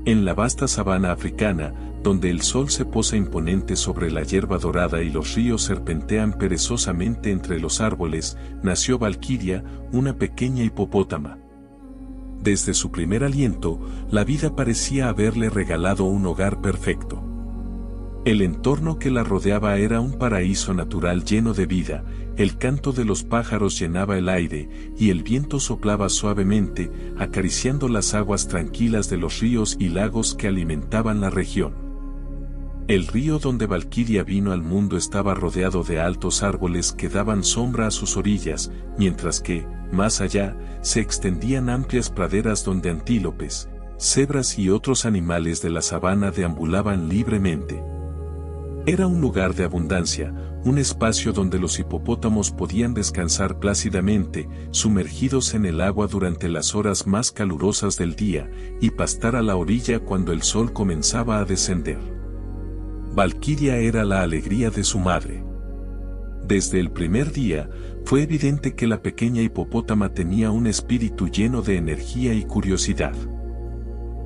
En la vasta sabana africana, donde el sol se posa imponente sobre la hierba dorada y los ríos serpentean perezosamente entre los árboles, nació Valquiria, una pequeña hipopótama. Desde su primer aliento, la vida parecía haberle regalado un hogar perfecto. El entorno que la rodeaba era un paraíso natural lleno de vida, el canto de los pájaros llenaba el aire, y el viento soplaba suavemente, acariciando las aguas tranquilas de los ríos y lagos que alimentaban la región. El río donde Valquiria vino al mundo estaba rodeado de altos árboles que daban sombra a sus orillas, mientras que, más allá, se extendían amplias praderas donde antílopes, cebras y otros animales de la sabana deambulaban libremente. Era un lugar de abundancia, un espacio donde los hipopótamos podían descansar plácidamente, sumergidos en el agua durante las horas más calurosas del día, y pastar a la orilla cuando el sol comenzaba a descender. Valquiria era la alegría de su madre. Desde el primer día, fue evidente que la pequeña hipopótama tenía un espíritu lleno de energía y curiosidad.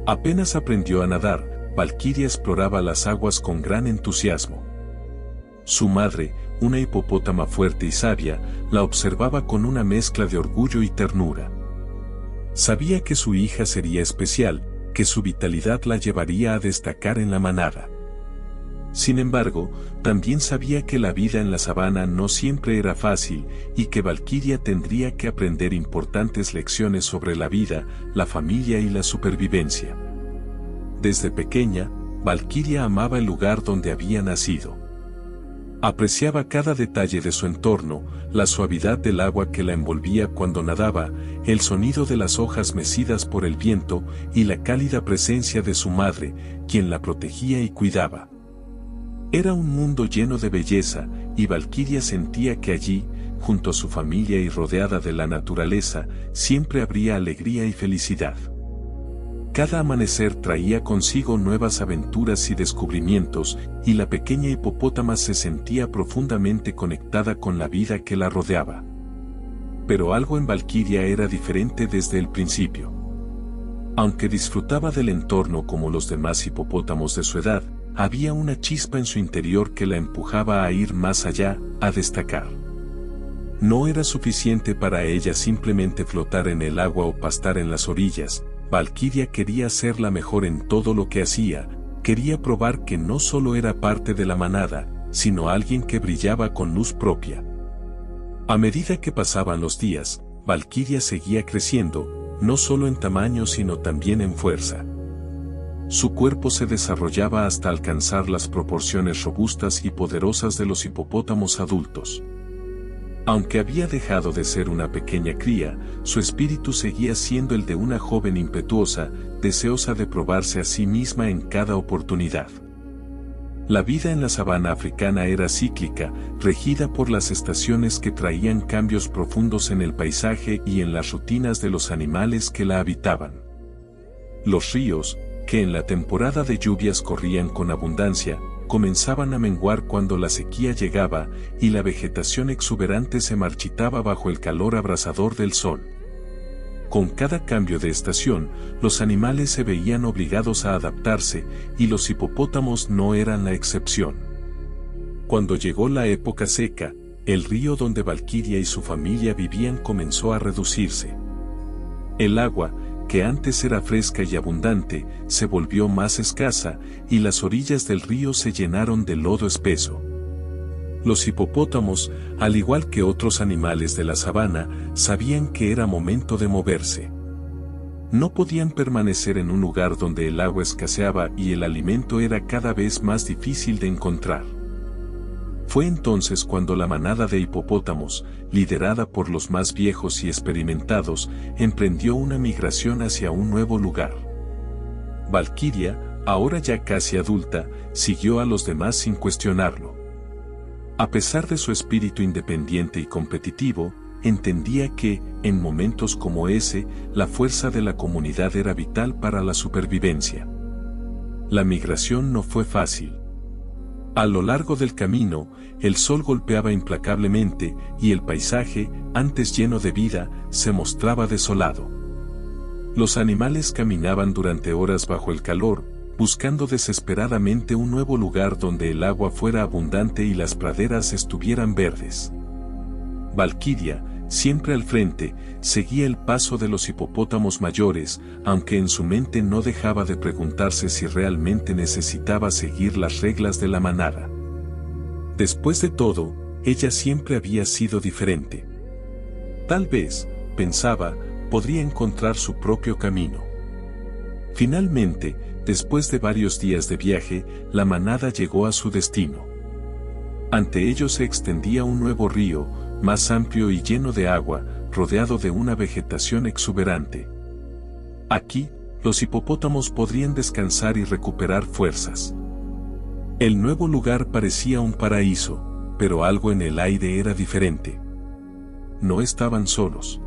Apenas aprendió a nadar, Valquiria exploraba las aguas con gran entusiasmo. Su madre, una hipopótama fuerte y sabia, la observaba con una mezcla de orgullo y ternura. Sabía que su hija sería especial, que su vitalidad la llevaría a destacar en la manada. Sin embargo, también sabía que la vida en la sabana no siempre era fácil y que Valquiria tendría que aprender importantes lecciones sobre la vida, la familia y la supervivencia. Desde pequeña, Valquiria amaba el lugar donde había nacido. Apreciaba cada detalle de su entorno, la suavidad del agua que la envolvía cuando nadaba, el sonido de las hojas mecidas por el viento y la cálida presencia de su madre, quien la protegía y cuidaba. Era un mundo lleno de belleza, y Valquiria sentía que allí, junto a su familia y rodeada de la naturaleza, siempre habría alegría y felicidad. Cada amanecer traía consigo nuevas aventuras y descubrimientos, y la pequeña hipopótama se sentía profundamente conectada con la vida que la rodeaba. Pero algo en Valquiria era diferente desde el principio. Aunque disfrutaba del entorno como los demás hipopótamos de su edad, había una chispa en su interior que la empujaba a ir más allá, a destacar. No era suficiente para ella simplemente flotar en el agua o pastar en las orillas. Valquiria quería ser la mejor en todo lo que hacía, quería probar que no solo era parte de la manada, sino alguien que brillaba con luz propia. A medida que pasaban los días, Valquiria seguía creciendo, no solo en tamaño sino también en fuerza. Su cuerpo se desarrollaba hasta alcanzar las proporciones robustas y poderosas de los hipopótamos adultos. Aunque había dejado de ser una pequeña cría, su espíritu seguía siendo el de una joven impetuosa, deseosa de probarse a sí misma en cada oportunidad. La vida en la sabana africana era cíclica, regida por las estaciones que traían cambios profundos en el paisaje y en las rutinas de los animales que la habitaban. Los ríos, que en la temporada de lluvias corrían con abundancia, comenzaban a menguar cuando la sequía llegaba y la vegetación exuberante se marchitaba bajo el calor abrasador del sol. Con cada cambio de estación, los animales se veían obligados a adaptarse, y los hipopótamos no eran la excepción. Cuando llegó la época seca, el río donde Valquiria y su familia vivían comenzó a reducirse. El agua, que antes era fresca y abundante, se volvió más escasa, y las orillas del río se llenaron de lodo espeso. Los hipopótamos, al igual que otros animales de la sabana, sabían que era momento de moverse. No podían permanecer en un lugar donde el agua escaseaba y el alimento era cada vez más difícil de encontrar. Fue entonces cuando la manada de hipopótamos, liderada por los más viejos y experimentados, emprendió una migración hacia un nuevo lugar. Valquiria, ahora ya casi adulta, siguió a los demás sin cuestionarlo. A pesar de su espíritu independiente y competitivo, entendía que, en momentos como ese, la fuerza de la comunidad era vital para la supervivencia. La migración no fue fácil. A lo largo del camino, el sol golpeaba implacablemente y el paisaje, antes lleno de vida, se mostraba desolado. Los animales caminaban durante horas bajo el calor, buscando desesperadamente un nuevo lugar donde el agua fuera abundante y las praderas estuvieran verdes. Valquiria, siempre al frente, seguía el paso de los hipopótamos mayores, aunque en su mente no dejaba de preguntarse si realmente necesitaba seguir las reglas de la manada. Después de todo, ella siempre había sido diferente. Tal vez, pensaba, podría encontrar su propio camino. Finalmente, después de varios días de viaje, la manada llegó a su destino. Ante ellos se extendía un nuevo río, más amplio y lleno de agua, rodeado de una vegetación exuberante. Aquí, los hipopótamos podrían descansar y recuperar fuerzas. El nuevo lugar parecía un paraíso, pero algo en el aire era diferente. No estaban solos.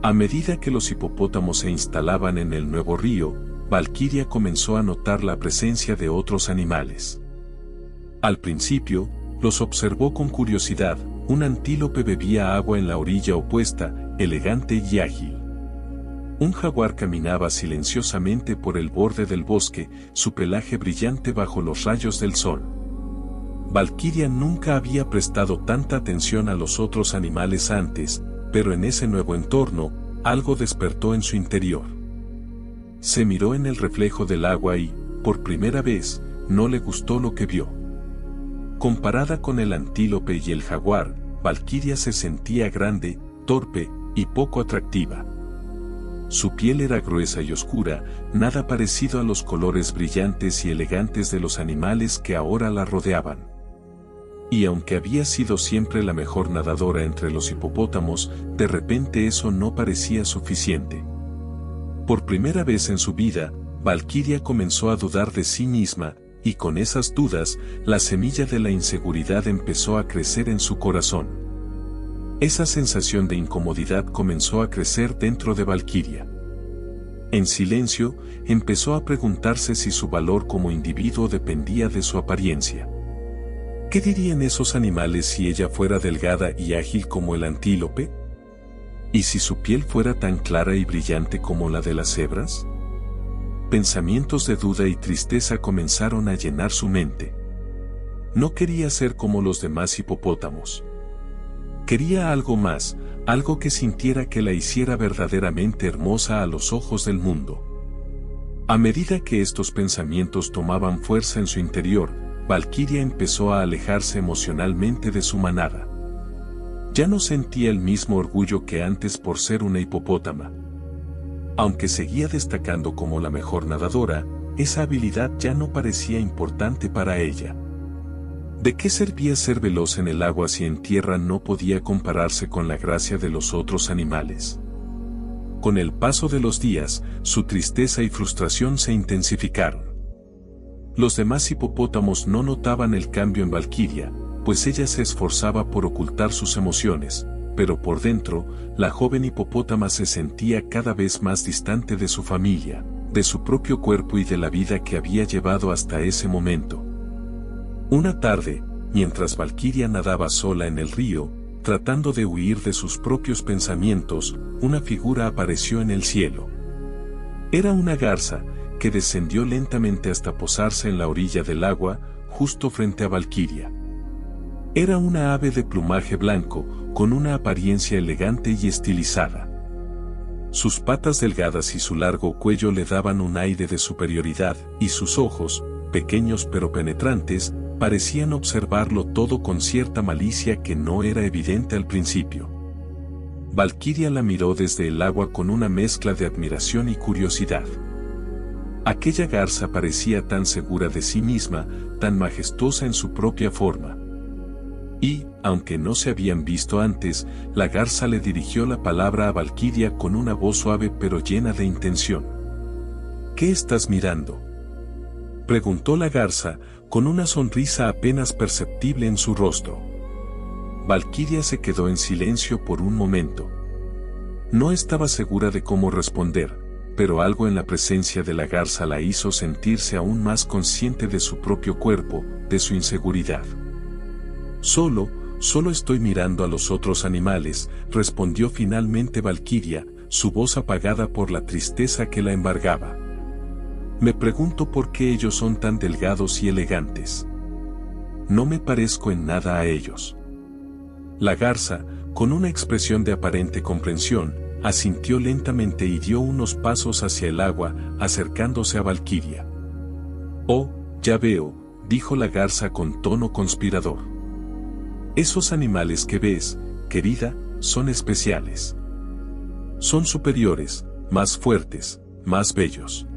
A medida que los hipopótamos se instalaban en el nuevo río, Valquiria comenzó a notar la presencia de otros animales. Al principio, los observó con curiosidad. Un antílope bebía agua en la orilla opuesta, elegante y ágil. Un jaguar caminaba silenciosamente por el borde del bosque, su pelaje brillante bajo los rayos del sol. Valquiria nunca había prestado tanta atención a los otros animales antes, pero en ese nuevo entorno, algo despertó en su interior. Se miró en el reflejo del agua y, por primera vez, no le gustó lo que vio. Comparada con el antílope y el jaguar, Valquiria se sentía grande, torpe y poco atractiva. Su piel era gruesa y oscura, nada parecido a los colores brillantes y elegantes de los animales que ahora la rodeaban. Y aunque había sido siempre la mejor nadadora entre los hipopótamos, de repente eso no parecía suficiente. Por primera vez en su vida, Valquiria comenzó a dudar de sí misma, y con esas dudas, la semilla de la inseguridad empezó a crecer en su corazón. Esa sensación de incomodidad comenzó a crecer dentro de Valquiria. En silencio, empezó a preguntarse si su valor como individuo dependía de su apariencia. ¿Qué dirían esos animales si ella fuera delgada y ágil como el antílope? ¿Y si su piel fuera tan clara y brillante como la de las cebras? Pensamientos de duda y tristeza comenzaron a llenar su mente. No quería ser como los demás hipopótamos. Quería algo más, algo que sintiera que la hiciera verdaderamente hermosa a los ojos del mundo. A medida que estos pensamientos tomaban fuerza en su interior, Valquiria empezó a alejarse emocionalmente de su manada. Ya no sentía el mismo orgullo que antes por ser una hipopótama. Aunque seguía destacando como la mejor nadadora, esa habilidad ya no parecía importante para ella. ¿De qué servía ser veloz en el agua si en tierra no podía compararse con la gracia de los otros animales? Con el paso de los días, su tristeza y frustración se intensificaron. Los demás hipopótamos no notaban el cambio en Valquiria, pues ella se esforzaba por ocultar sus emociones, pero por dentro, la joven hipopótama se sentía cada vez más distante de su familia, de su propio cuerpo y de la vida que había llevado hasta ese momento. Una tarde, mientras Valquiria nadaba sola en el río, tratando de huir de sus propios pensamientos, una figura apareció en el cielo. Era una garza, que descendió lentamente hasta posarse en la orilla del agua, justo frente a Valquiria. Era una ave de plumaje blanco, con una apariencia elegante y estilizada. Sus patas delgadas y su largo cuello le daban un aire de superioridad, y sus ojos, pequeños pero penetrantes, parecían observarlo todo con cierta malicia que no era evidente al principio. Valquiria la miró desde el agua con una mezcla de admiración y curiosidad. Aquella garza parecía tan segura de sí misma, tan majestuosa en su propia forma. Y, aunque no se habían visto antes, la garza le dirigió la palabra a Valquiria con una voz suave pero llena de intención. ¿Qué estás mirando?, preguntó la garza, con una sonrisa apenas perceptible en su rostro. Valquiria se quedó en silencio por un momento. No estaba segura de cómo responder, pero algo en la presencia de la garza la hizo sentirse aún más consciente de su propio cuerpo, de su inseguridad. Solo estoy mirando a los otros animales, respondió finalmente Valquiria, su voz apagada por la tristeza que la embargaba. Me pregunto por qué ellos son tan delgados y elegantes. No me parezco en nada a ellos. La garza, con una expresión de aparente comprensión, asintió lentamente y dio unos pasos hacia el agua, acercándose a Valquiria. Oh, ya veo, dijo la garza con tono conspirador. Esos animales que ves, querida, son especiales. Son superiores, más fuertes, más bellos.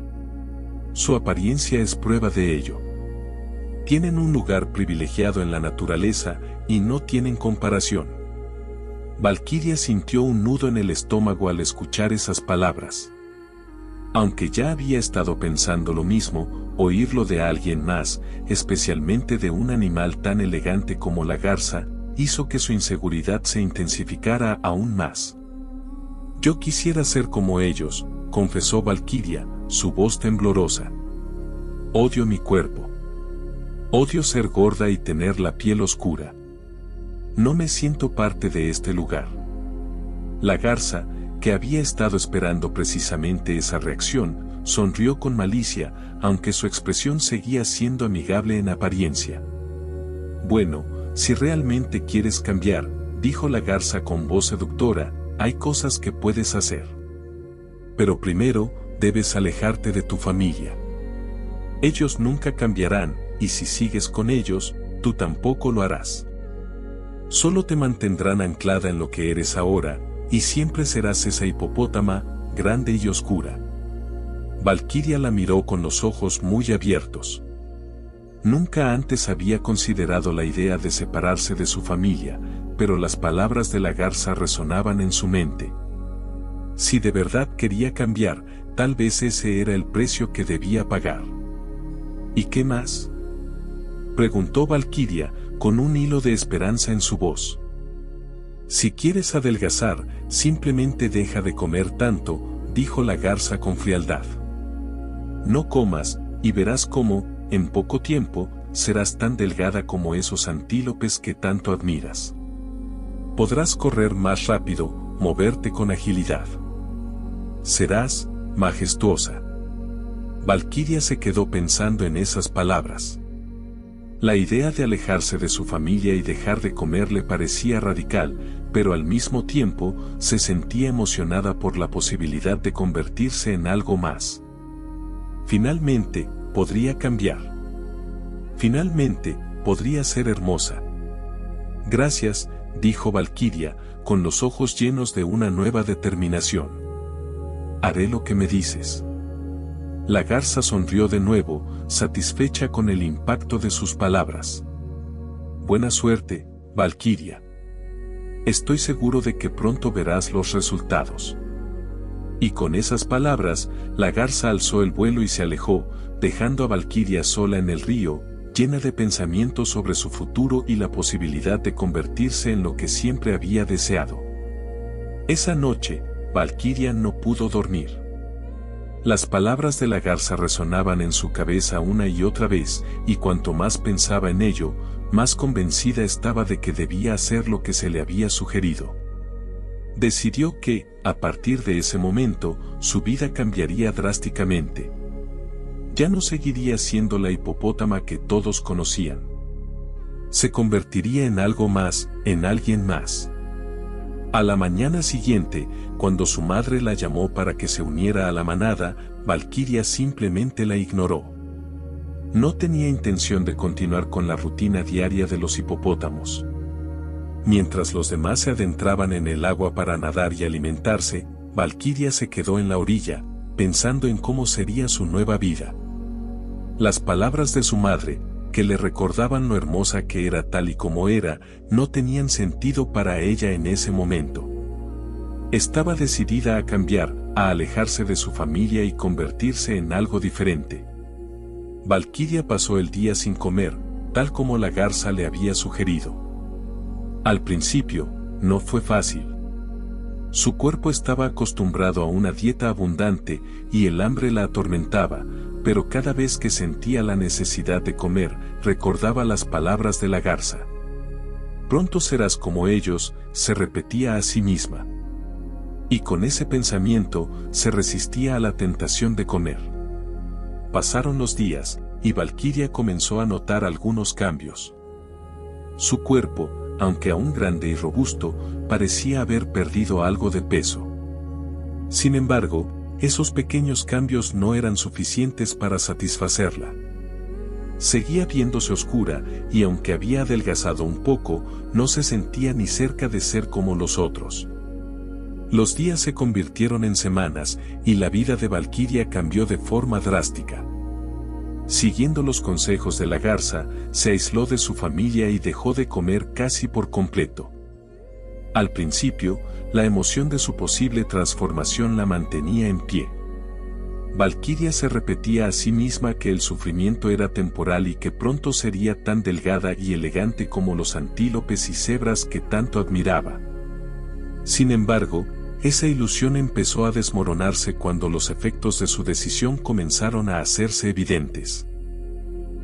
Su apariencia es prueba de ello. Tienen un lugar privilegiado en la naturaleza y no tienen comparación. Valquiria sintió un nudo en el estómago al escuchar esas palabras. Aunque ya había estado pensando lo mismo, oírlo de alguien más, especialmente de un animal tan elegante como la garza, hizo que su inseguridad se intensificara aún más. Yo quisiera ser como ellos, confesó Valquiria, su voz temblorosa. Odio mi cuerpo. Odio ser gorda y tener la piel oscura. No me siento parte de este lugar. La garza, que había estado esperando precisamente esa reacción, sonrió con malicia, aunque su expresión seguía siendo amigable en apariencia. Bueno, si realmente quieres cambiar, dijo la garza con voz seductora, hay cosas que puedes hacer. Pero primero, debes alejarte de tu familia. Ellos nunca cambiarán, y si sigues con ellos, tú tampoco lo harás. Solo te mantendrán anclada en lo que eres ahora, y siempre serás esa hipopótama, grande y oscura. Valquiria la miró con los ojos muy abiertos. Nunca antes había considerado la idea de separarse de su familia, pero las palabras de la garza resonaban en su mente. Si de verdad quería cambiar, tal vez ese era el precio que debía pagar. ¿Y qué más?, preguntó Valquiria, con un hilo de esperanza en su voz. Si quieres adelgazar, simplemente deja de comer tanto, dijo la garza con frialdad. No comas, y verás cómo, en poco tiempo, serás tan delgada como esos antílopes que tanto admiras. Podrás correr más rápido, moverte con agilidad. Serás majestuosa. Valquiria se quedó pensando en esas palabras. La idea de alejarse de su familia y dejar de comer le parecía radical, pero al mismo tiempo se sentía emocionada por la posibilidad de convertirse en algo más. Finalmente, podría cambiar. Finalmente, podría ser hermosa. Gracias, dijo Valquiria, con los ojos llenos de una nueva determinación. Haré lo que me dices. La garza sonrió de nuevo, satisfecha con el impacto de sus palabras. Buena suerte, Valquiria. Estoy seguro de que pronto verás los resultados. Y con esas palabras, la garza alzó el vuelo y se alejó, dejando a Valquiria sola en el río, llena de pensamientos sobre su futuro y la posibilidad de convertirse en lo que siempre había deseado. Esa noche, Valquiria no pudo dormir. Las palabras de la garza resonaban en su cabeza una y otra vez, y cuanto más pensaba en ello, más convencida estaba de que debía hacer lo que se le había sugerido. Decidió que, a partir de ese momento, su vida cambiaría drásticamente. Ya no seguiría siendo la hipopótama que todos conocían. Se convertiría en algo más, en alguien más. A la mañana siguiente, cuando su madre la llamó para que se uniera a la manada, Valquiria simplemente la ignoró. No tenía intención de continuar con la rutina diaria de los hipopótamos. Mientras los demás se adentraban en el agua para nadar y alimentarse, Valquiria se quedó en la orilla, pensando en cómo sería su nueva vida. Las palabras de su madre, que le recordaban lo hermosa que era tal y como era, no tenían sentido para ella en ese momento. Estaba decidida a cambiar, a alejarse de su familia y convertirse en algo diferente. Valquiria pasó el día sin comer, tal como la garza le había sugerido. Al principio, no fue fácil. Su cuerpo estaba acostumbrado a una dieta abundante y el hambre la atormentaba, pero cada vez que sentía la necesidad de comer, recordaba las palabras de la garza. Pronto serás como ellos, se repetía a sí misma. Y con ese pensamiento, se resistía a la tentación de comer. Pasaron los días, y Valquiria comenzó a notar algunos cambios. Su cuerpo, aunque aún grande y robusto, parecía haber perdido algo de peso. Sin embargo, esos pequeños cambios no eran suficientes para satisfacerla. Seguía viéndose oscura, y aunque había adelgazado un poco, no se sentía ni cerca de ser como los otros. Los días se convirtieron en semanas, y la vida de Valquiria cambió de forma drástica. Siguiendo los consejos de la garza, se aisló de su familia y dejó de comer casi por completo. Al principio, la emoción de su posible transformación la mantenía en pie. Valquiria se repetía a sí misma que el sufrimiento era temporal y que pronto sería tan delgada y elegante como los antílopes y cebras que tanto admiraba. Sin embargo, esa ilusión empezó a desmoronarse cuando los efectos de su decisión comenzaron a hacerse evidentes.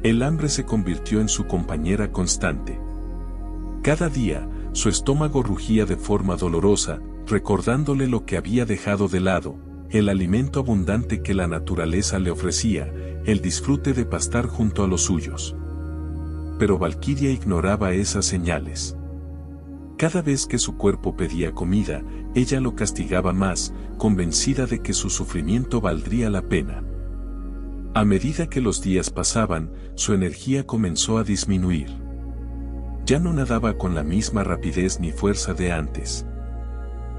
El hambre se convirtió en su compañera constante. Cada día, su estómago rugía de forma dolorosa, recordándole lo que había dejado de lado, el alimento abundante que la naturaleza le ofrecía, el disfrute de pastar junto a los suyos. Pero Valquiria ignoraba esas señales. Cada vez que su cuerpo pedía comida, ella lo castigaba más, convencida de que su sufrimiento valdría la pena. A medida que los días pasaban, su energía comenzó a disminuir. Ya no nadaba con la misma rapidez ni fuerza de antes.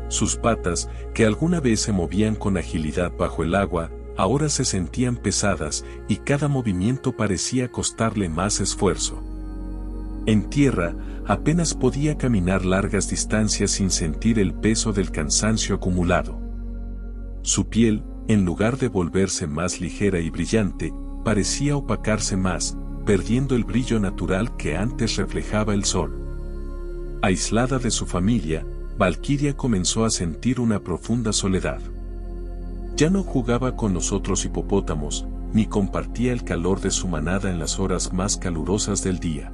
Sus patas, que alguna vez se movían con agilidad bajo el agua, ahora se sentían pesadas y cada movimiento parecía costarle más esfuerzo. En tierra, apenas podía caminar largas distancias sin sentir el peso del cansancio acumulado. Su piel, en lugar de volverse más ligera y brillante, parecía opacarse más, perdiendo el brillo natural que antes reflejaba el sol. Aislada de su familia, Valquiria comenzó a sentir una profunda soledad. Ya no jugaba con los otros hipopótamos, ni compartía el calor de su manada en las horas más calurosas del día.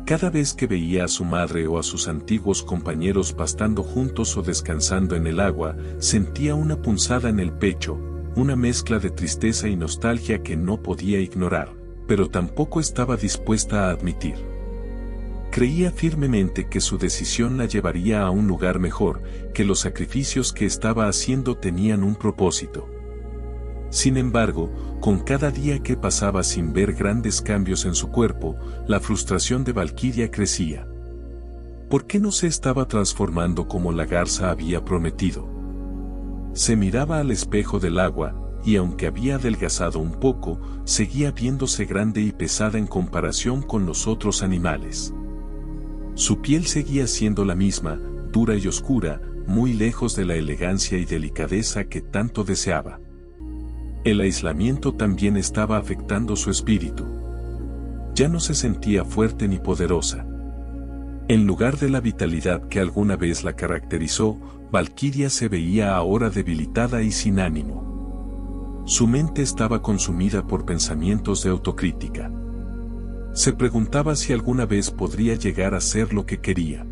Cada vez que veía a su madre o a sus antiguos compañeros pastando juntos o descansando en el agua, sentía una punzada en el pecho, una mezcla de tristeza y nostalgia que no podía ignorar, pero tampoco estaba dispuesta a admitir. Creía firmemente que su decisión la llevaría a un lugar mejor, que los sacrificios que estaba haciendo tenían un propósito. Sin embargo, con cada día que pasaba sin ver grandes cambios en su cuerpo, la frustración de Valquiria crecía. ¿Por qué no se estaba transformando como la garza había prometido? Se miraba al espejo del agua, y aunque había adelgazado un poco, seguía viéndose grande y pesada en comparación con los otros animales. Su piel seguía siendo la misma, dura y oscura, muy lejos de la elegancia y delicadeza que tanto deseaba. El aislamiento también estaba afectando su espíritu. Ya no se sentía fuerte ni poderosa. En lugar de la vitalidad que alguna vez la caracterizó, Valquiria se veía ahora debilitada y sin ánimo. Su mente estaba consumida por pensamientos de autocrítica. Se preguntaba si alguna vez podría llegar a ser lo que quería.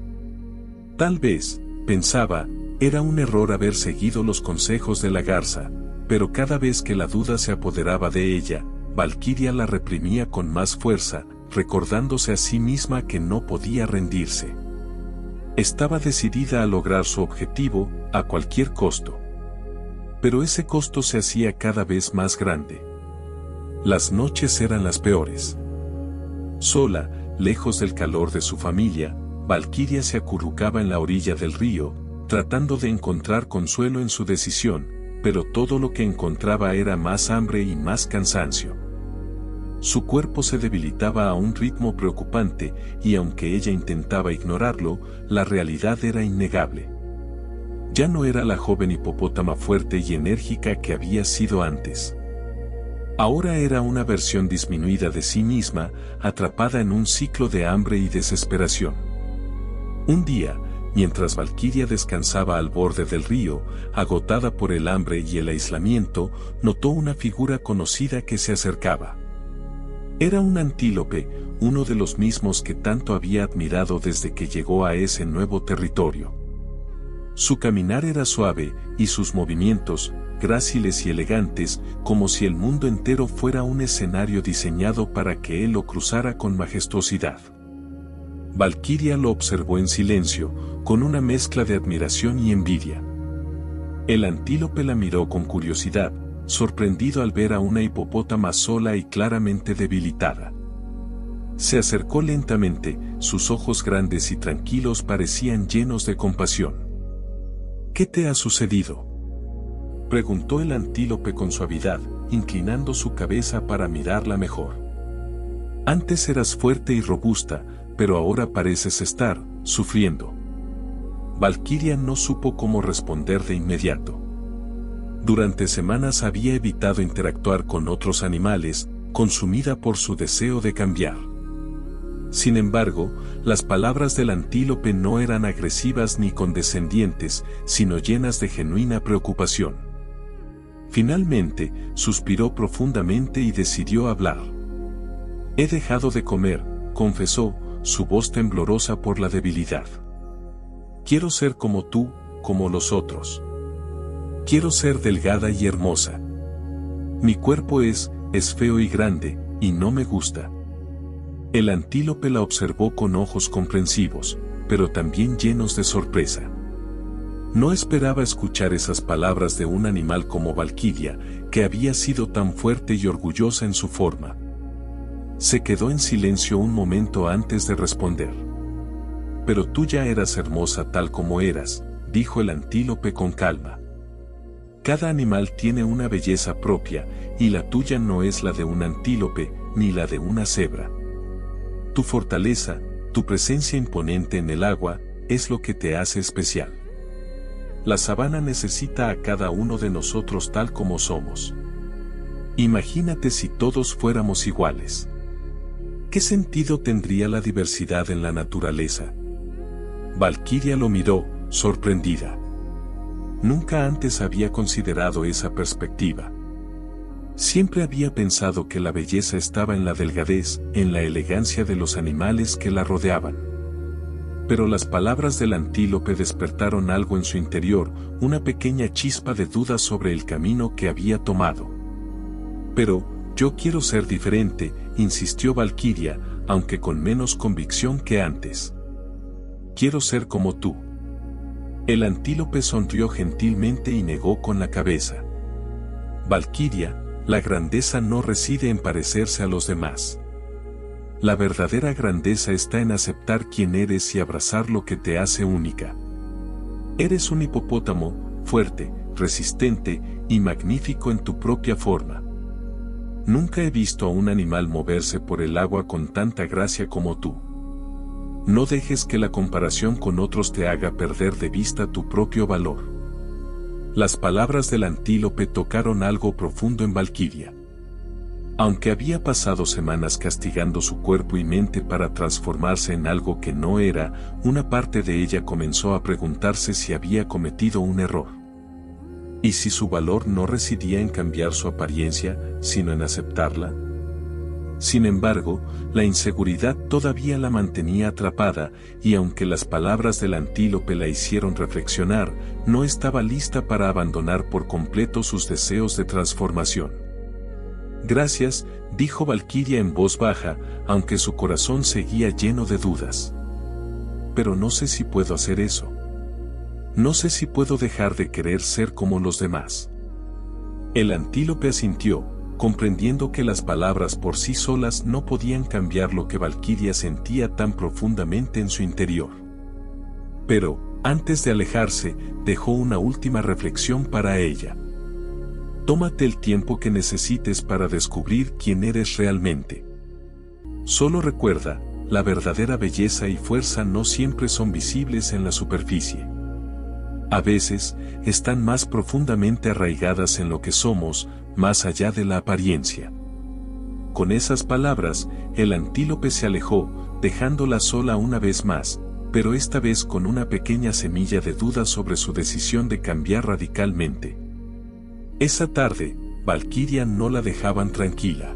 Tal vez, pensaba, era un error haber seguido los consejos de la garza, pero cada vez que la duda se apoderaba de ella, Valquiria la reprimía con más fuerza, recordándose a sí misma que no podía rendirse. Estaba decidida a lograr su objetivo, a cualquier costo. Pero ese costo se hacía cada vez más grande. Las noches eran las peores. Sola, lejos del calor de su familia, Valquiria se acurrucaba en la orilla del río, tratando de encontrar consuelo en su decisión, pero todo lo que encontraba era más hambre y más cansancio. Su cuerpo se debilitaba a un ritmo preocupante, y aunque ella intentaba ignorarlo, la realidad era innegable. Ya no era la joven hipopótama fuerte y enérgica que había sido antes. Ahora era una versión disminuida de sí misma, atrapada en un ciclo de hambre y desesperación. Un día, mientras Valquiria descansaba al borde del río, agotada por el hambre y el aislamiento, notó una figura conocida que se acercaba. Era un antílope, uno de los mismos que tanto había admirado desde que llegó a ese nuevo territorio. Su caminar era suave, y sus movimientos, gráciles y elegantes, como si el mundo entero fuera un escenario diseñado para que él lo cruzara con majestuosidad. Valquiria lo observó en silencio, con una mezcla de admiración y envidia. El antílope la miró con curiosidad, sorprendido al ver a una hipopótama sola y claramente debilitada. Se acercó lentamente, sus ojos grandes y tranquilos parecían llenos de compasión. ¿Qué te ha sucedido?, preguntó el antílope con suavidad, inclinando su cabeza para mirarla mejor. Antes eras fuerte y robusta, pero ahora pareces estar sufriendo. Valquiria no supo cómo responder de inmediato. Durante semanas había evitado interactuar con otros animales, consumida por su deseo de cambiar. Sin embargo, las palabras del antílope no eran agresivas ni condescendientes, sino llenas de genuina preocupación. Finalmente, suspiró profundamente y decidió hablar. He dejado de comer, confesó, su voz temblorosa por la debilidad. Quiero ser como tú, como los otros. Quiero ser delgada y hermosa. Mi cuerpo es feo y grande, y no me gusta. El antílope la observó con ojos comprensivos, pero también llenos de sorpresa. No esperaba escuchar esas palabras de un animal como Valquiria, que había sido tan fuerte y orgullosa en su forma. Se quedó en silencio un momento antes de responder. Pero tú ya eras hermosa tal como eras, dijo el antílope con calma. Cada animal tiene una belleza propia, y la tuya no es la de un antílope, ni la de una cebra. Tu fortaleza, tu presencia imponente en el agua, es lo que te hace especial. La sabana necesita a cada uno de nosotros tal como somos. Imagínate si todos fuéramos iguales. ¿Qué sentido tendría la diversidad en la naturaleza? Valquiria lo miró, sorprendida. Nunca antes había considerado esa perspectiva. Siempre había pensado que la belleza estaba en la delgadez, en la elegancia de los animales que la rodeaban. Pero las palabras del antílope despertaron algo en su interior, una pequeña chispa de duda sobre el camino que había tomado. Pero, yo quiero ser diferente, insistió Valquiria, aunque con menos convicción que antes. Quiero ser como tú. El antílope sonrió gentilmente y negó con la cabeza. Valquiria, la grandeza no reside en parecerse a los demás. La verdadera grandeza está en aceptar quién eres y abrazar lo que te hace única. Eres un hipopótamo, fuerte, resistente y magnífico en tu propia forma. Nunca he visto a un animal moverse por el agua con tanta gracia como tú. No dejes que la comparación con otros te haga perder de vista tu propio valor. Las palabras del antílope tocaron algo profundo en Valquiria. Aunque había pasado semanas castigando su cuerpo y mente para transformarse en algo que no era, una parte de ella comenzó a preguntarse si había cometido un error. ¿Y si su valor no residía en cambiar su apariencia, sino en aceptarla? Sin embargo, la inseguridad todavía la mantenía atrapada, y aunque las palabras del antílope la hicieron reflexionar, no estaba lista para abandonar por completo sus deseos de transformación. Gracias, dijo Valquiria en voz baja, aunque su corazón seguía lleno de dudas. Pero no sé si puedo hacer eso. No sé si puedo dejar de querer ser como los demás. El antílope asintió, comprendiendo que las palabras por sí solas no podían cambiar lo que Valquiria sentía tan profundamente en su interior. Pero, antes de alejarse, dejó una última reflexión para ella. Tómate el tiempo que necesites para descubrir quién eres realmente. Solo recuerda, la verdadera belleza y fuerza no siempre son visibles en la superficie. A veces, están más profundamente arraigadas en lo que somos, más allá de la apariencia. Con esas palabras, el antílope se alejó, dejándola sola una vez más, pero esta vez con una pequeña semilla de duda sobre su decisión de cambiar radicalmente. Esa tarde, Valquiria no la dejaban tranquila.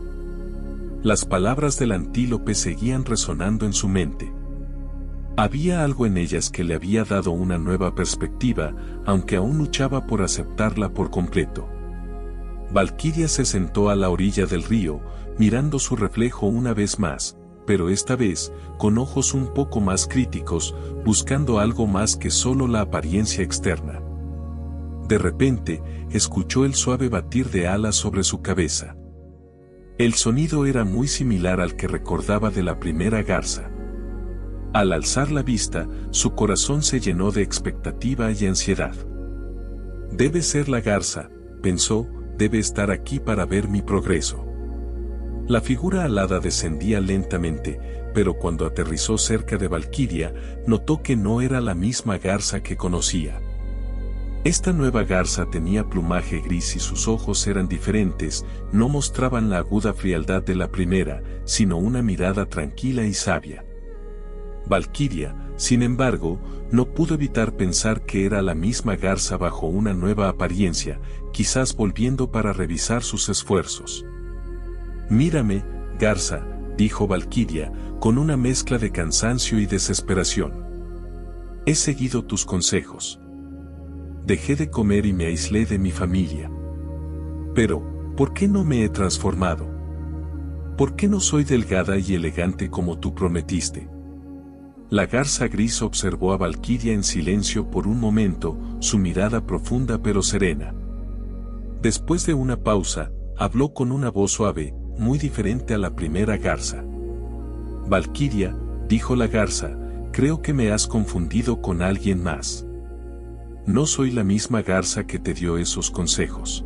Las palabras del antílope seguían resonando en su mente. Había algo en ellas que le había dado una nueva perspectiva, aunque aún luchaba por aceptarla por completo. Valquiria se sentó a la orilla del río, mirando su reflejo una vez más, pero esta vez, con ojos un poco más críticos, buscando algo más que solo la apariencia externa. De repente, escuchó el suave batir de alas sobre su cabeza. El sonido era muy similar al que recordaba de la primera garza. Al alzar la vista, su corazón se llenó de expectativa y ansiedad. Debe ser la garza, pensó, debe estar aquí para ver mi progreso. La figura alada descendía lentamente, pero cuando aterrizó cerca de Valquiria, notó que no era la misma garza que conocía. Esta nueva garza tenía plumaje gris y sus ojos eran diferentes, no mostraban la aguda frialdad de la primera, sino una mirada tranquila y sabia. Valquiria, sin embargo, no pudo evitar pensar que era la misma garza bajo una nueva apariencia, quizás volviendo para revisar sus esfuerzos. «Mírame, garza», dijo Valquiria, con una mezcla de cansancio y desesperación. «He seguido tus consejos. Dejé de comer y me aislé de mi familia. Pero, ¿por qué no me he transformado? ¿Por qué no soy delgada y elegante como tú prometiste?» La garza gris observó a Valquiria en silencio por un momento, su mirada profunda pero serena. Después de una pausa, habló con una voz suave, muy diferente a la primera garza. «Valquiria», dijo la garza, «creo que me has confundido con alguien más. No soy la misma garza que te dio esos consejos.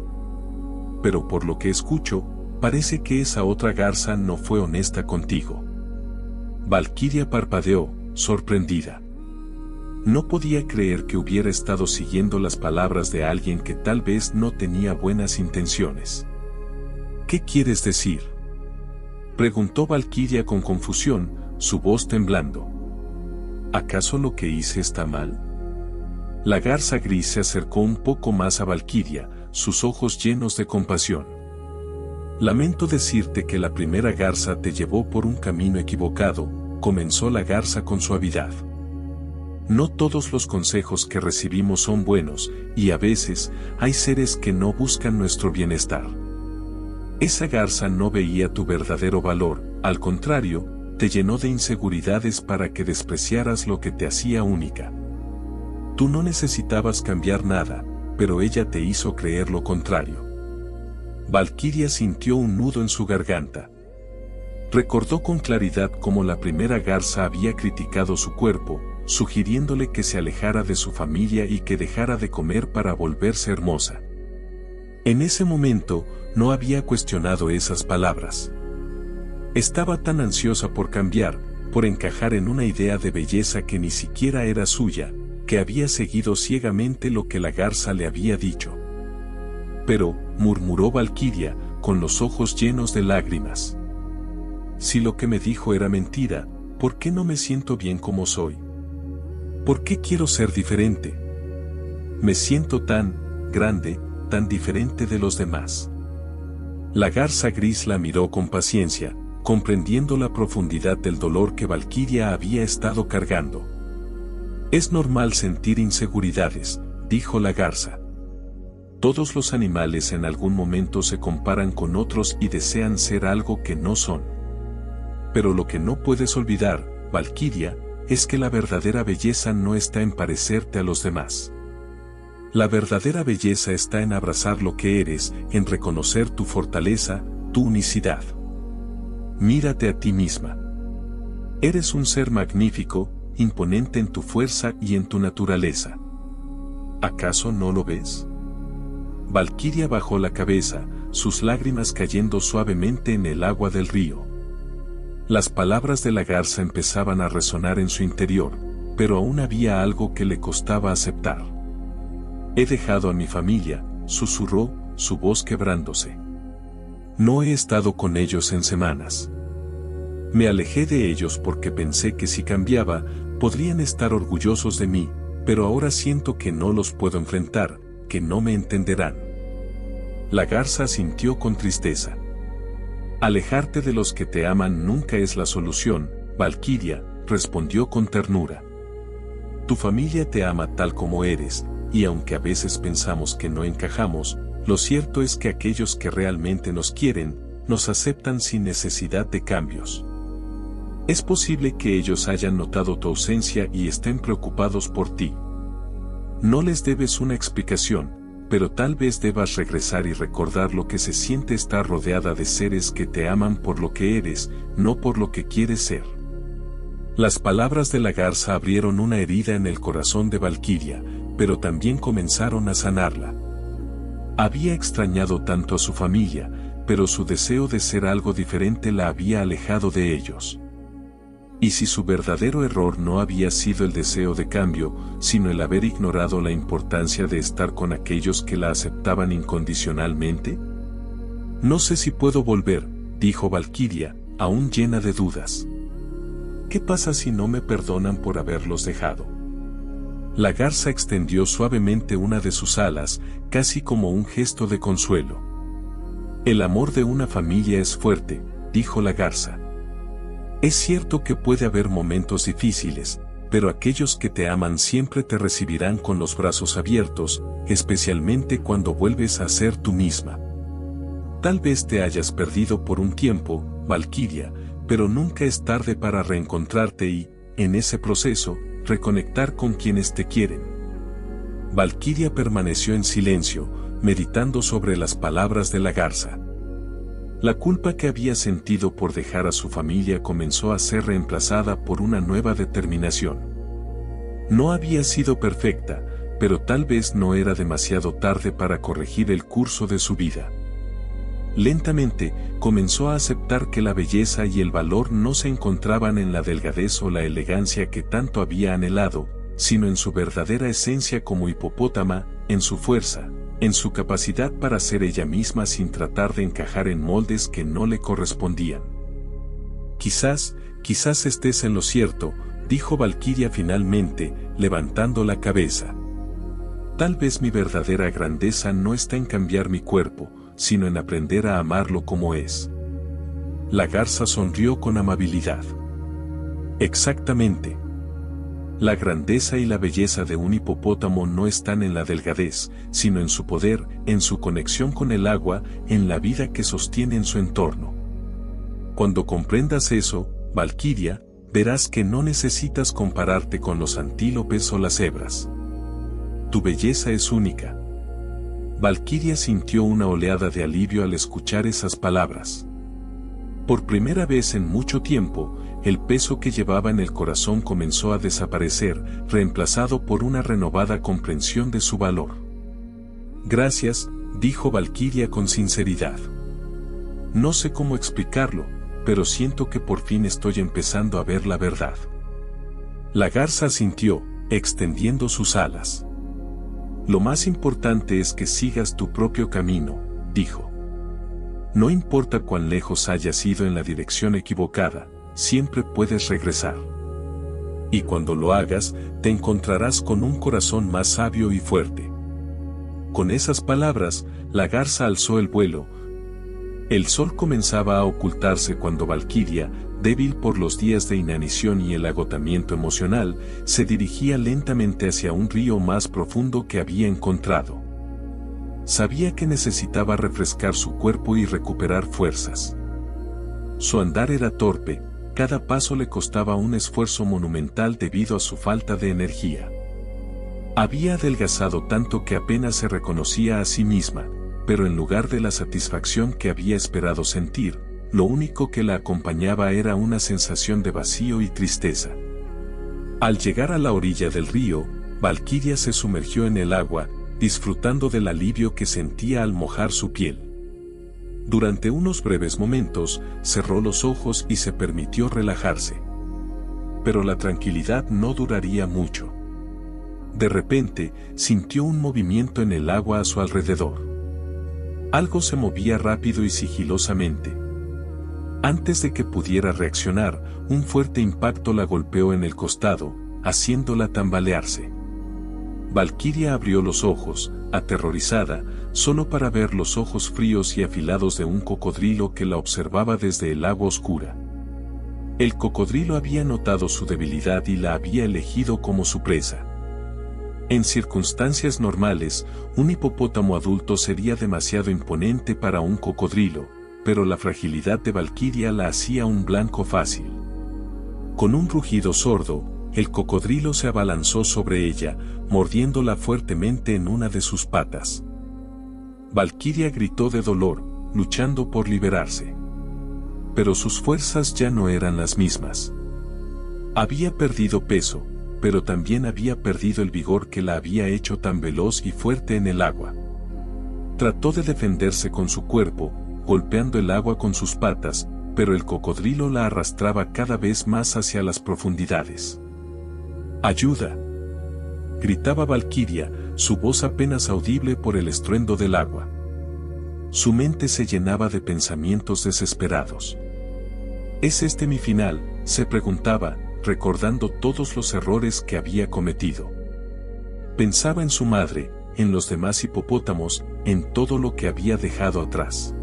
Pero por lo que escucho, parece que esa otra garza no fue honesta contigo». Valquiria parpadeó, sorprendida. No podía creer que hubiera estado siguiendo las palabras de alguien que tal vez no tenía buenas intenciones. «¿Qué quieres decir?», preguntó Valquiria con confusión, su voz temblando. «¿Acaso lo que hice está mal?». La garza gris se acercó un poco más a Valquiria, sus ojos llenos de compasión. «Lamento decirte que la primera garza te llevó por un camino equivocado», comenzó la garza con suavidad. «No todos los consejos que recibimos son buenos, y a veces, hay seres que no buscan nuestro bienestar. Esa garza no veía tu verdadero valor, al contrario, te llenó de inseguridades para que despreciaras lo que te hacía única. Tú no necesitabas cambiar nada, pero ella te hizo creer lo contrario». Valquiria sintió un nudo en su garganta. Recordó con claridad cómo la primera garza había criticado su cuerpo, sugiriéndole que se alejara de su familia y que dejara de comer para volverse hermosa. En ese momento, no había cuestionado esas palabras. Estaba tan ansiosa por cambiar, por encajar en una idea de belleza que ni siquiera era suya, que había seguido ciegamente lo que la garza le había dicho. «Pero», murmuró Valquiria, con los ojos llenos de lágrimas, «si lo que me dijo era mentira, ¿por qué no me siento bien como soy? ¿Por qué quiero ser diferente? Me siento tan grande, tan diferente de los demás». La garza gris la miró con paciencia, comprendiendo la profundidad del dolor que Valquiria había estado cargando. «Es normal sentir inseguridades», dijo la garza. «Todos los animales en algún momento se comparan con otros y desean ser algo que no son. Pero lo que no puedes olvidar, Valquiria, es que la verdadera belleza no está en parecerte a los demás. La verdadera belleza está en abrazar lo que eres, en reconocer tu fortaleza, tu unicidad. Mírate a ti misma. Eres un ser magnífico, imponente en tu fuerza y en tu naturaleza. ¿Acaso no lo ves?». Valquiria bajó la cabeza, sus lágrimas cayendo suavemente en el agua del río. Las palabras de la garza empezaban a resonar en su interior, pero aún había algo que le costaba aceptar. «He dejado a mi familia», susurró, su voz quebrándose. «No he estado con ellos en semanas. Me alejé de ellos porque pensé que si cambiaba, podrían estar orgullosos de mí, pero ahora siento que no los puedo enfrentar, que no me entenderán». La garza sintió con tristeza. «Alejarte de los que te aman nunca es la solución, Valquiria», respondió con ternura. Tu familia te ama tal como eres, y aunque a veces pensamos que no encajamos, lo cierto es que aquellos que realmente nos quieren, nos aceptan sin necesidad de cambios. Es posible que ellos hayan notado tu ausencia y estén preocupados por ti. No les debes una explicación, pero tal vez debas regresar y recordar lo que se siente estar rodeada de seres que te aman por lo que eres, no por lo que quieres ser. Las palabras de la garza abrieron una herida en el corazón de Valquiria, pero también comenzaron a sanarla. Había extrañado tanto a su familia, pero su deseo de ser algo diferente la había alejado de ellos. Y si su verdadero error no había sido el deseo de cambio, sino el haber ignorado la importancia de estar con aquellos que la aceptaban incondicionalmente? No sé si puedo volver, dijo Valquiria, aún llena de dudas. ¿Qué pasa si no me perdonan por haberlos dejado? La garza extendió suavemente una de sus alas, casi como un gesto de consuelo. El amor de una familia es fuerte, dijo la garza. Es cierto que puede haber momentos difíciles, pero aquellos que te aman siempre te recibirán con los brazos abiertos, especialmente cuando vuelves a ser tú misma. Tal vez te hayas perdido por un tiempo, Valquiria, pero nunca es tarde para reencontrarte y, en ese proceso, reconectar con quienes te quieren. Valquiria permaneció en silencio, meditando sobre las palabras de la garza. La culpa que había sentido por dejar a su familia comenzó a ser reemplazada por una nueva determinación. No había sido perfecta, pero tal vez no era demasiado tarde para corregir el curso de su vida. Lentamente, comenzó a aceptar que la belleza y el valor no se encontraban en la delgadez o la elegancia que tanto había anhelado, sino en su verdadera esencia como hipopótama, en su fuerza, en su capacidad para ser ella misma sin tratar de encajar en moldes que no le correspondían. Quizás estés en lo cierto, dijo Valquiria finalmente, levantando la cabeza. Tal vez mi verdadera grandeza no está en cambiar mi cuerpo, sino en aprender a amarlo como es. La garza sonrió con amabilidad. Exactamente. La grandeza y la belleza de un hipopótamo no están en la delgadez, sino en su poder, en su conexión con el agua, en la vida que sostiene en su entorno. Cuando comprendas eso, Valquiria, verás que no necesitas compararte con los antílopes o las cebras. Tu belleza es única. Valquiria sintió una oleada de alivio al escuchar esas palabras. Por primera vez en mucho tiempo, el peso que llevaba en el corazón comenzó a desaparecer, reemplazado por una renovada comprensión de su valor. Gracias, dijo Valquiria con sinceridad. No sé cómo explicarlo, pero siento que por fin estoy empezando a ver la verdad. La garza asintió, extendiendo sus alas. Lo más importante es que sigas tu propio camino, dijo. No importa cuán lejos hayas ido en la dirección equivocada, siempre puedes regresar. Y cuando lo hagas, te encontrarás con un corazón más sabio y fuerte. Con esas palabras, la garza alzó el vuelo. El sol comenzaba a ocultarse cuando Valquiria, débil por los días de inanición y el agotamiento emocional, se dirigía lentamente hacia un río más profundo que había encontrado. Sabía que necesitaba refrescar su cuerpo y recuperar fuerzas. Su andar era torpe, cada paso le costaba un esfuerzo monumental debido a su falta de energía. Había adelgazado tanto que apenas se reconocía a sí misma, pero en lugar de la satisfacción que había esperado sentir, lo único que la acompañaba era una sensación de vacío y tristeza. Al llegar a la orilla del río, Valquiria se sumergió en el agua, disfrutando del alivio que sentía al mojar su piel. Durante unos breves momentos, cerró los ojos y se permitió relajarse. Pero la tranquilidad no duraría mucho. De repente, sintió un movimiento en el agua a su alrededor. Algo se movía rápido y sigilosamente. Antes de que pudiera reaccionar, un fuerte impacto la golpeó en el costado, haciéndola tambalearse. Valquiria abrió los ojos, aterrorizada, solo para ver los ojos fríos y afilados de un cocodrilo que la observaba desde el agua oscura. El cocodrilo había notado su debilidad y la había elegido como su presa. En circunstancias normales, un hipopótamo adulto sería demasiado imponente para un cocodrilo, pero la fragilidad de Valquiria la hacía un blanco fácil. Con un rugido sordo, el cocodrilo se abalanzó sobre ella, mordiéndola fuertemente en una de sus patas. Valquiria gritó de dolor, luchando por liberarse. Pero sus fuerzas ya no eran las mismas. Había perdido peso, pero también había perdido el vigor que la había hecho tan veloz y fuerte en el agua. Trató de defenderse con su cuerpo, golpeando el agua con sus patas, pero el cocodrilo la arrastraba cada vez más hacia las profundidades. ¡Ayuda!, gritaba Valquiria, su voz apenas audible por el estruendo del agua. Su mente se llenaba de pensamientos desesperados. ¿Es este mi final?, se preguntaba, recordando todos los errores que había cometido. Pensaba en su madre, en los demás hipopótamos, en todo lo que había dejado atrás.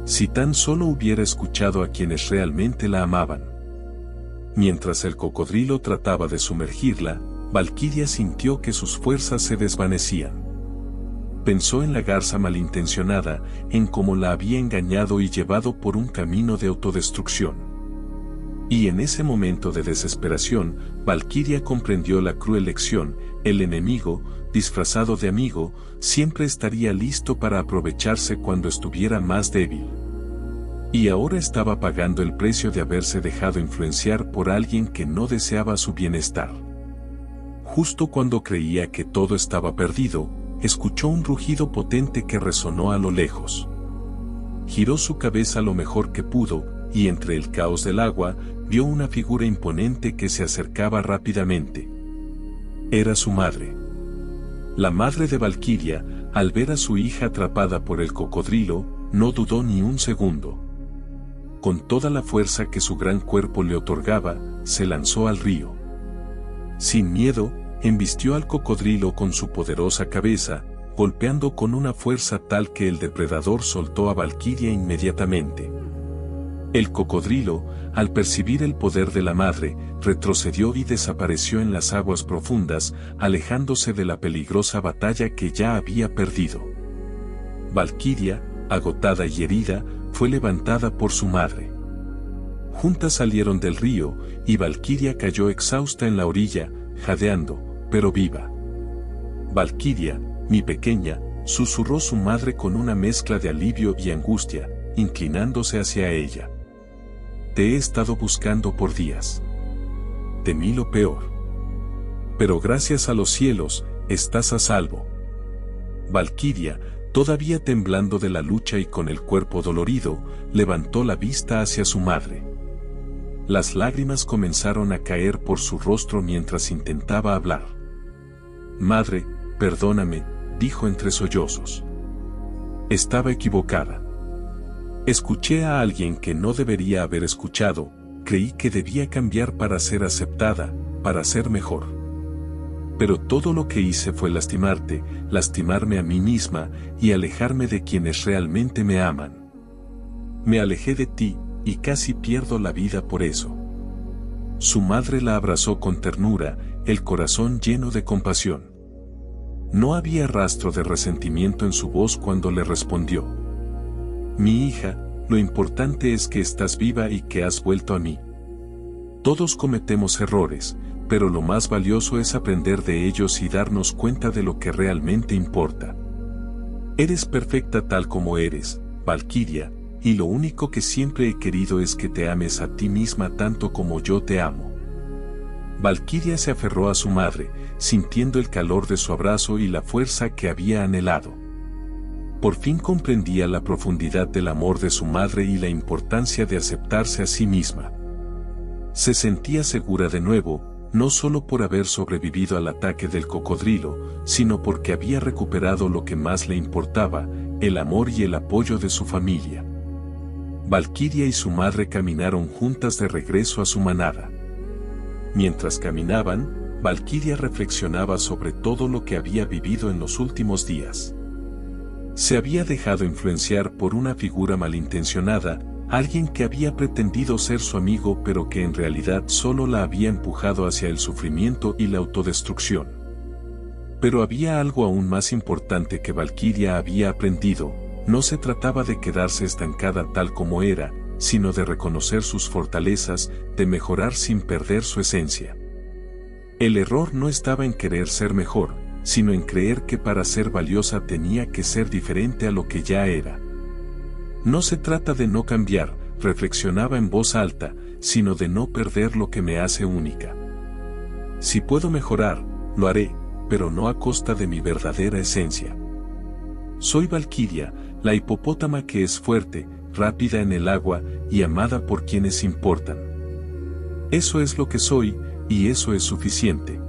Si tan solo hubiera escuchado a quienes realmente la amaban. Mientras el cocodrilo trataba de sumergirla, Valquiria sintió que sus fuerzas se desvanecían. Pensó en la garza malintencionada, en cómo la había engañado y llevado por un camino de autodestrucción. Y en ese momento de desesperación, Valquiria comprendió la cruel lección: el enemigo, disfrazado de amigo, siempre estaría listo para aprovecharse cuando estuviera más débil. Y ahora estaba pagando el precio de haberse dejado influenciar por alguien que no deseaba su bienestar. Justo cuando creía que todo estaba perdido, escuchó un rugido potente que resonó a lo lejos. Giró su cabeza lo mejor que pudo, y entre el caos del agua, vio una figura imponente que se acercaba rápidamente. Era su madre. La madre de Valquiria, al ver a su hija atrapada por el cocodrilo, no dudó ni un segundo. Con toda la fuerza que su gran cuerpo le otorgaba, se lanzó al río. Sin miedo, embistió al cocodrilo con su poderosa cabeza, golpeando con una fuerza tal que el depredador soltó a Valquiria inmediatamente. El cocodrilo, al percibir el poder de la madre, retrocedió y desapareció en las aguas profundas, alejándose de la peligrosa batalla que ya había perdido. Valquiria, agotada y herida, fue levantada por su madre. Juntas salieron del río, y Valquiria cayó exhausta en la orilla, jadeando, pero viva. Valquiria, mi pequeña, susurró su madre con una mezcla de alivio y angustia, inclinándose hacia ella. Te he estado buscando por días. Temí lo peor. Pero gracias a los cielos, estás a salvo. Valquiria, todavía temblando de la lucha y con el cuerpo dolorido, levantó la vista hacia su madre. Las lágrimas comenzaron a caer por su rostro mientras intentaba hablar. Madre, perdóname, dijo entre sollozos. Estaba equivocada. Escuché a alguien que no debería haber escuchado, creí que debía cambiar para ser aceptada, para ser mejor. Pero todo lo que hice fue lastimarte, lastimarme a mí misma y alejarme de quienes realmente me aman. Me alejé de ti, y casi pierdo la vida por eso. Su madre la abrazó con ternura, el corazón lleno de compasión. No había rastro de resentimiento en su voz cuando le respondió. Mi hija, lo importante es que estás viva y que has vuelto a mí. Todos cometemos errores, pero lo más valioso es aprender de ellos y darnos cuenta de lo que realmente importa. Eres perfecta tal como eres, Valquiria, y lo único que siempre he querido es que te ames a ti misma tanto como yo te amo. Valquiria se aferró a su madre, sintiendo el calor de su abrazo y la fuerza que había anhelado. Por fin comprendía la profundidad del amor de su madre y la importancia de aceptarse a sí misma. Se sentía segura de nuevo, no solo por haber sobrevivido al ataque del cocodrilo, sino porque había recuperado lo que más le importaba, el amor y el apoyo de su familia. Valquiria y su madre caminaron juntas de regreso a su manada. Mientras caminaban, Valquiria reflexionaba sobre todo lo que había vivido en los últimos días. Se había dejado influenciar por una figura malintencionada, alguien que había pretendido ser su amigo pero que en realidad solo la había empujado hacia el sufrimiento y la autodestrucción. Pero había algo aún más importante que Valquiria había aprendido: no se trataba de quedarse estancada tal como era, sino de reconocer sus fortalezas, de mejorar sin perder su esencia. El error no estaba en querer ser mejor, sino en creer que para ser valiosa tenía que ser diferente a lo que ya era. No se trata de no cambiar, reflexionaba en voz alta, sino de no perder lo que me hace única. Si puedo mejorar, lo haré, pero no a costa de mi verdadera esencia. Soy Valquiria, la hipopótama que es fuerte, rápida en el agua y amada por quienes importan. Eso es lo que soy, y eso es suficiente.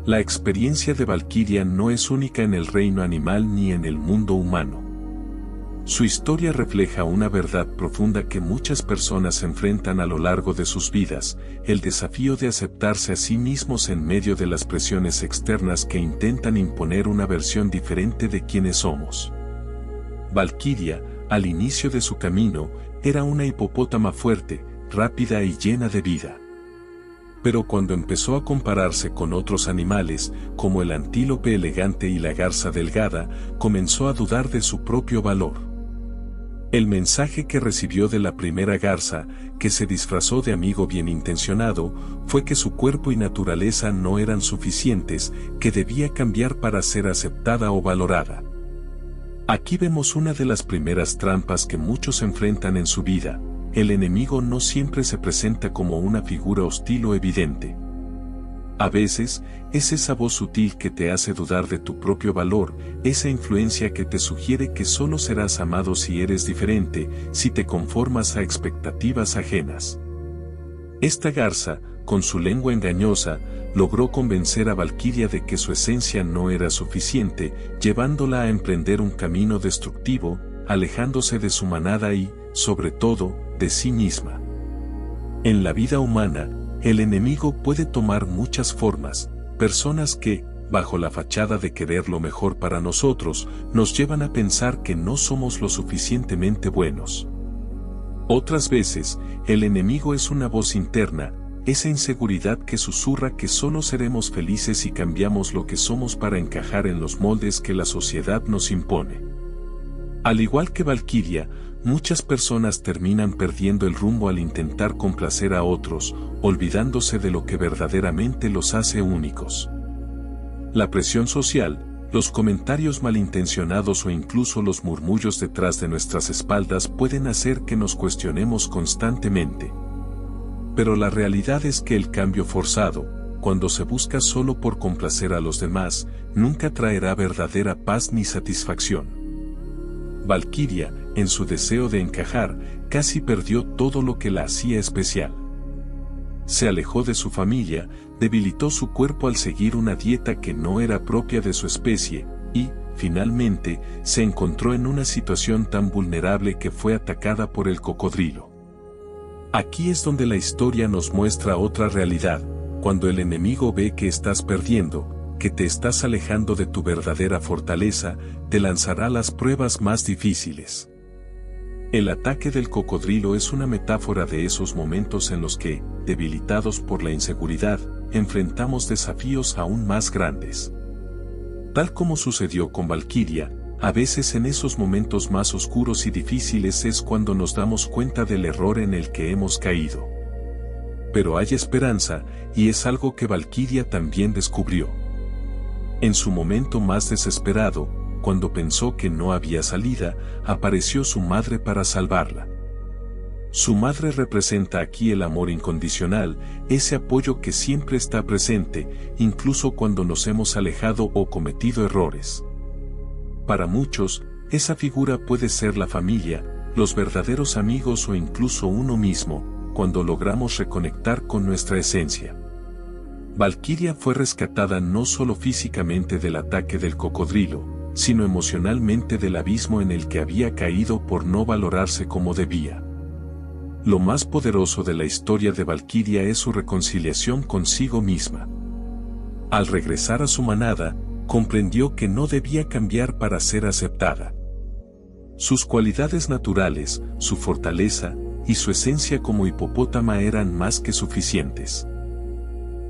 La experiencia de Valquiria no es única en el reino animal ni en el mundo humano. Su historia refleja una verdad profunda que muchas personas enfrentan a lo largo de sus vidas: el desafío de aceptarse a sí mismos en medio de las presiones externas que intentan imponer una versión diferente de quienes somos. Valquiria, al inicio de su camino, era una hipopótama fuerte, rápida y llena de vida. Pero cuando empezó a compararse con otros animales, como el antílope elegante y la garza delgada, comenzó a dudar de su propio valor. El mensaje que recibió de la primera garza, que se disfrazó de amigo bien intencionado, fue que su cuerpo y naturaleza no eran suficientes, que debía cambiar para ser aceptada o valorada. Aquí vemos una de las primeras trampas que muchos enfrentan en su vida: el enemigo no siempre se presenta como una figura hostil o evidente. A veces, es esa voz sutil que te hace dudar de tu propio valor, esa influencia que te sugiere que solo serás amado si eres diferente, si te conformas a expectativas ajenas. Esta garza, con su lengua engañosa, logró convencer a Valquiria de que su esencia no era suficiente, llevándola a emprender un camino destructivo, alejándose de su manada y, sobre todo, de sí misma. En la vida humana, el enemigo puede tomar muchas formas: personas que, bajo la fachada de querer lo mejor para nosotros, nos llevan a pensar que no somos lo suficientemente buenos. Otras veces, el enemigo es una voz interna, esa inseguridad que susurra que solo seremos felices si cambiamos lo que somos para encajar en los moldes que la sociedad nos impone. Al igual que Valquiria, muchas personas terminan perdiendo el rumbo al intentar complacer a otros, olvidándose de lo que verdaderamente los hace únicos. La presión social, los comentarios malintencionados o incluso los murmullos detrás de nuestras espaldas pueden hacer que nos cuestionemos constantemente. Pero la realidad es que el cambio forzado, cuando se busca solo por complacer a los demás, nunca traerá verdadera paz ni satisfacción. Valquiria, en su deseo de encajar, casi perdió todo lo que la hacía especial. Se alejó de su familia, debilitó su cuerpo al seguir una dieta que no era propia de su especie, y, finalmente, se encontró en una situación tan vulnerable que fue atacada por el cocodrilo. Aquí es donde la historia nos muestra otra realidad: cuando el enemigo ve que estás perdiendo, que te estás alejando de tu verdadera fortaleza, te lanzará las pruebas más difíciles. El ataque del cocodrilo es una metáfora de esos momentos en los que, debilitados por la inseguridad, enfrentamos desafíos aún más grandes. Tal como sucedió con Valquiria, a veces en esos momentos más oscuros y difíciles es cuando nos damos cuenta del error en el que hemos caído. Pero hay esperanza, y es algo que Valquiria también descubrió. En su momento más desesperado, cuando pensó que no había salida, apareció su madre para salvarla. Su madre representa aquí el amor incondicional, ese apoyo que siempre está presente, incluso cuando nos hemos alejado o cometido errores. Para muchos, esa figura puede ser la familia, los verdaderos amigos o incluso uno mismo, cuando logramos reconectar con nuestra esencia. Valquiria fue rescatada no solo físicamente del ataque del cocodrilo, sino emocionalmente del abismo en el que había caído por no valorarse como debía. Lo más poderoso de la historia de Valquiria es su reconciliación consigo misma. Al regresar a su manada, comprendió que no debía cambiar para ser aceptada. Sus cualidades naturales, su fortaleza y su esencia como hipopótama eran más que suficientes.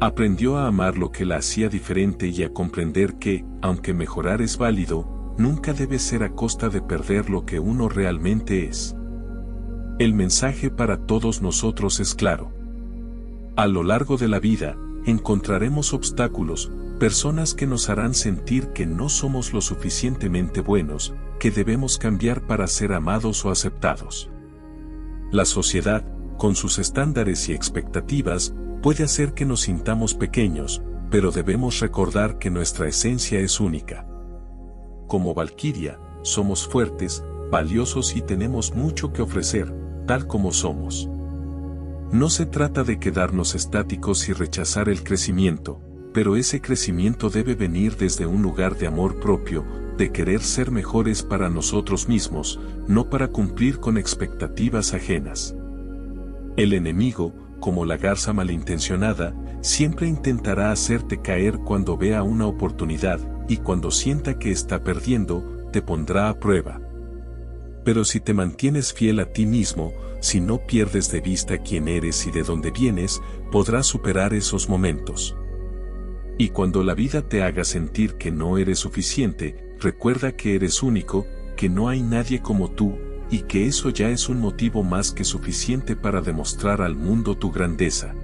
Aprendió a amar lo que la hacía diferente y a comprender que, aunque mejorar es válido, nunca debe ser a costa de perder lo que uno realmente es. El mensaje para todos nosotros es claro. A lo largo de la vida, encontraremos obstáculos, personas que nos harán sentir que no somos lo suficientemente buenos, que debemos cambiar para ser amados o aceptados. La sociedad, con sus estándares y expectativas, puede hacer que nos sintamos pequeños, pero debemos recordar que nuestra esencia es única. Como Valquiria, somos fuertes, valiosos y tenemos mucho que ofrecer, tal como somos. No se trata de quedarnos estáticos y rechazar el crecimiento, pero ese crecimiento debe venir desde un lugar de amor propio, de querer ser mejores para nosotros mismos, no para cumplir con expectativas ajenas. El enemigo, como la garza malintencionada, siempre intentará hacerte caer cuando vea una oportunidad, y cuando sienta que está perdiendo, te pondrá a prueba. Pero si te mantienes fiel a ti mismo, si no pierdes de vista quién eres y de dónde vienes, podrás superar esos momentos. Y cuando la vida te haga sentir que no eres suficiente, recuerda que eres único, que no hay nadie como tú, y que eso ya es un motivo más que suficiente para demostrar al mundo tu grandeza.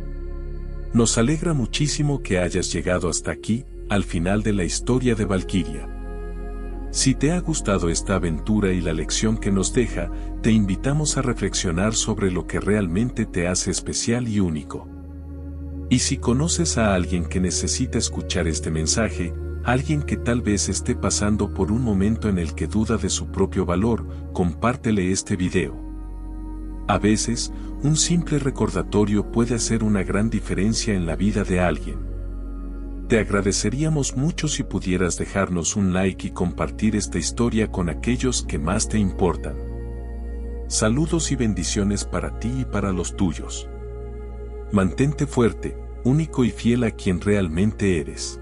Nos alegra muchísimo que hayas llegado hasta aquí, al final de la historia de Valquiria. Si te ha gustado esta aventura y la lección que nos deja, te invitamos a reflexionar sobre lo que realmente te hace especial y único. Y si conoces a alguien que necesita escuchar este mensaje, alguien que tal vez esté pasando por un momento en el que duda de su propio valor, compártele este video. A veces, un simple recordatorio puede hacer una gran diferencia en la vida de alguien. Te agradeceríamos mucho si pudieras dejarnos un like y compartir esta historia con aquellos que más te importan. Saludos y bendiciones para ti y para los tuyos. Mantente fuerte, único y fiel a quien realmente eres.